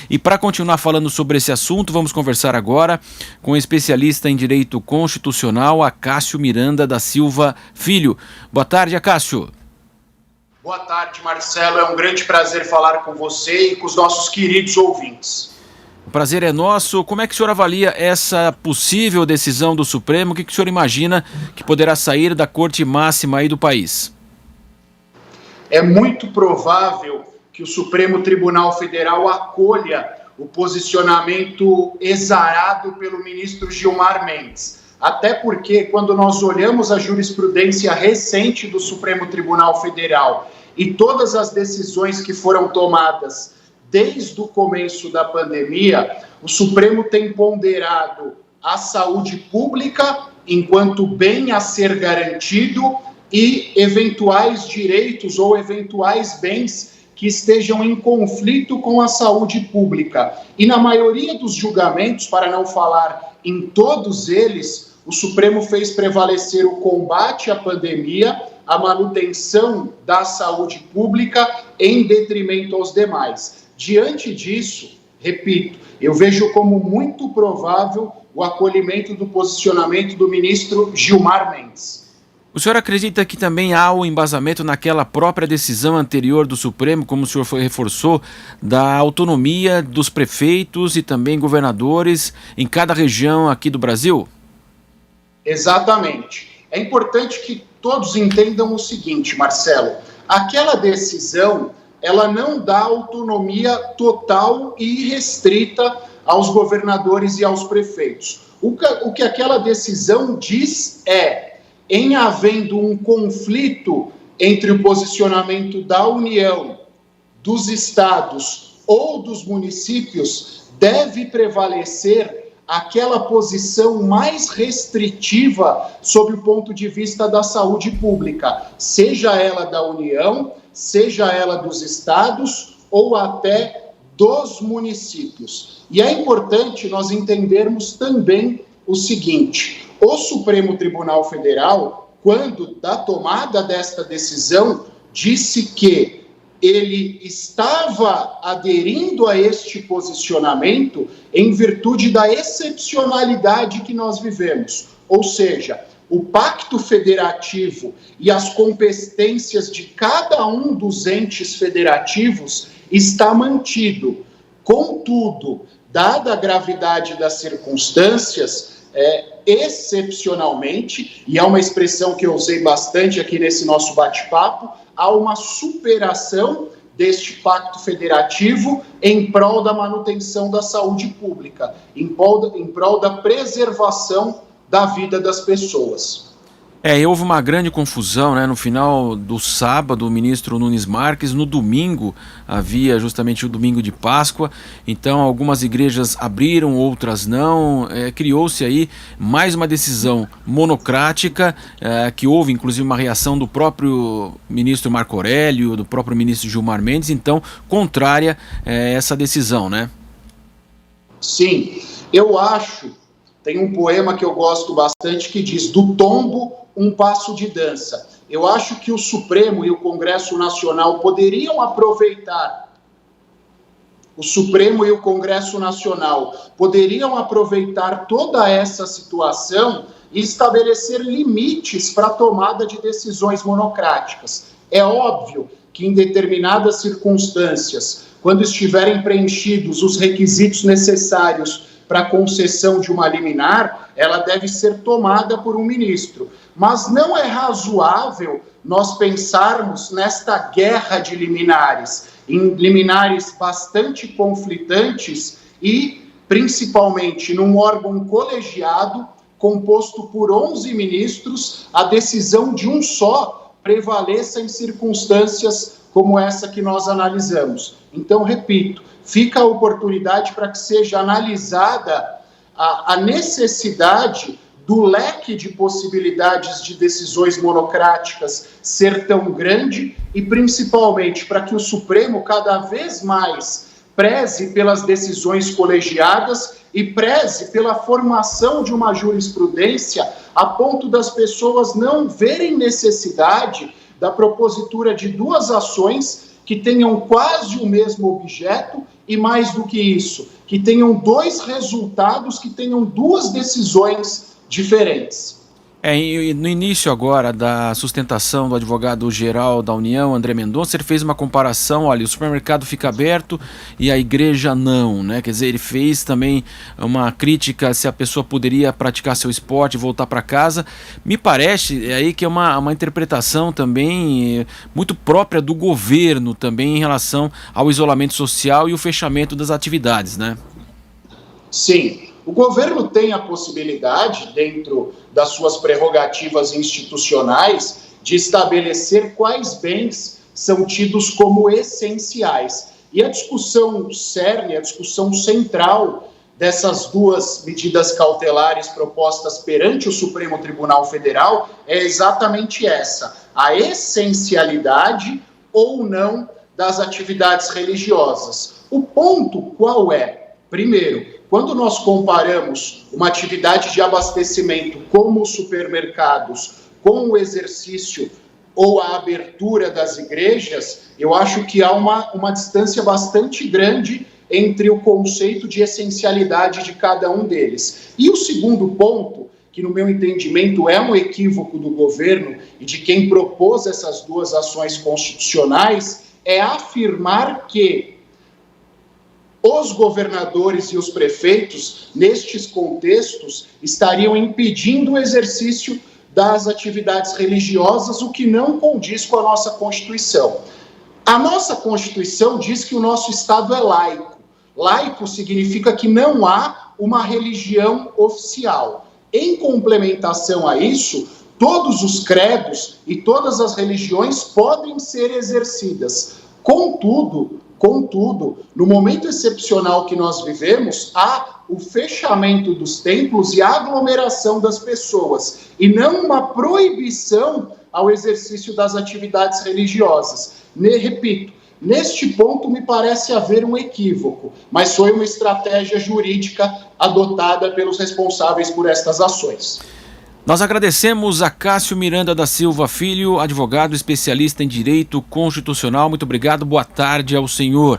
E para continuar falando sobre esse assunto, vamos conversar agora com o especialista em Direito Constitucional, Acácio Miranda da Silva Filho. Boa tarde, Acácio. Boa tarde, Marcelo. É um grande prazer falar com você e com os nossos queridos ouvintes. O prazer é nosso. Como é que o senhor avalia essa possível decisão do Supremo? O que o senhor imagina que poderá sair da Corte Máxima aí do país? É muito provável que o Supremo Tribunal Federal acolha o posicionamento exarado pelo ministro Gilmar Mendes. Até porque, quando nós olhamos a jurisprudência recente do Supremo Tribunal Federal e todas as decisões que foram tomadas desde o começo da pandemia, o Supremo tem ponderado a saúde pública enquanto bem a ser garantido e eventuais direitos ou eventuais bens que estejam em conflito com a saúde pública. E na maioria dos julgamentos, para não falar em todos eles, o Supremo fez prevalecer o combate à pandemia, a manutenção da saúde pública em detrimento aos demais. Diante disso, repito, eu vejo como muito provável o acolhimento do posicionamento do ministro Gilmar Mendes. O senhor acredita que também há o embasamento naquela própria decisão anterior do Supremo, como o senhor reforçou, da autonomia dos prefeitos e também governadores em cada região aqui do Brasil? Exatamente. É importante que todos entendam o seguinte, Marcelo. Aquela decisão, ela não dá autonomia total e irrestrita aos governadores e aos prefeitos. O que aquela decisão diz é: em havendo um conflito entre o posicionamento da União, dos estados ou dos municípios, deve prevalecer aquela posição mais restritiva sob o ponto de vista da saúde pública, seja ela da União, seja ela dos estados ou até dos municípios. E é importante nós entendermos também o seguinte: o Supremo Tribunal Federal, quando da tomada desta decisão, disse que ele estava aderindo a este posicionamento em virtude da excepcionalidade que nós vivemos. Ou seja, o pacto federativo e as competências de cada um dos entes federativos está mantido. Contudo, dada a gravidade das circunstâncias, excepcionalmente, e é uma expressão que eu usei bastante aqui nesse nosso bate-papo, há uma superação deste pacto federativo em prol da manutenção da saúde pública, em prol da preservação da vida das pessoas. Houve uma grande confusão, né? No final do sábado, o ministro Nunes Marques, no domingo, havia justamente o domingo de Páscoa, então algumas igrejas abriram, outras não, criou-se aí mais uma decisão monocrática, que houve inclusive uma reação do próprio ministro Marco Aurélio, do próprio ministro Gilmar Mendes, então contrária a essa decisão, né? Sim, eu acho, tem um poema que eu gosto bastante que diz: do tombo um passo de dança. Eu acho que o Supremo e o Congresso Nacional poderiam aproveitar, toda essa situação e estabelecer limites para a tomada de decisões monocráticas. É óbvio que em determinadas circunstâncias, quando estiverem preenchidos os requisitos necessários para a concessão de uma liminar, ela deve ser tomada por um ministro. Mas não é razoável nós pensarmos nesta guerra de liminares, em liminares bastante conflitantes e, principalmente, num órgão colegiado, composto por 11 ministros, a decisão de um só prevaleça em circunstâncias como essa que nós analisamos. Então, repito, fica a oportunidade para que seja analisada a necessidade do leque de possibilidades de decisões monocráticas ser tão grande e, principalmente, para que o Supremo cada vez mais preze pelas decisões colegiadas e preze pela formação de uma jurisprudência a ponto das pessoas não verem necessidade da propositura de duas ações que tenham quase o mesmo objeto e, mais do que isso, que tenham dois resultados, que tenham duas decisões diferentes. No início agora da sustentação do advogado-geral da União, André Mendonça, ele fez uma comparação, olha, o supermercado fica aberto e a igreja não, né? Quer dizer, ele fez também uma crítica se a pessoa poderia praticar seu esporte e voltar para casa. Me parece aí que é uma interpretação também muito própria do governo também em relação ao isolamento social e o fechamento das atividades, né? Sim. O governo tem a possibilidade, dentro das suas prerrogativas institucionais, de estabelecer quais bens são tidos como essenciais. E a discussão cerne, a discussão central dessas duas medidas cautelares propostas perante o Supremo Tribunal Federal é exatamente essa: a essencialidade ou não das atividades religiosas. O ponto qual é? Primeiro, quando nós comparamos uma atividade de abastecimento como os supermercados com o exercício ou a abertura das igrejas, eu acho que há uma distância bastante grande entre o conceito de essencialidade de cada um deles. E o segundo ponto, que no meu entendimento é um equívoco do governo e de quem propôs essas duas ações constitucionais, é afirmar que os governadores e os prefeitos, nestes contextos, estariam impedindo o exercício das atividades religiosas, o que não condiz com a nossa Constituição. A nossa Constituição diz que o nosso Estado é laico. Laico significa que não há uma religião oficial. Em complementação a isso, todos os credos e todas as religiões podem ser exercidas. Contudo, no momento excepcional que nós vivemos, há o fechamento dos templos e a aglomeração das pessoas, e não uma proibição ao exercício das atividades religiosas. Repito, neste ponto me parece haver um equívoco, mas foi uma estratégia jurídica adotada pelos responsáveis por estas ações. Nós agradecemos a Cássio Miranda da Silva Filho, advogado especialista em direito constitucional. Muito obrigado, boa tarde ao senhor.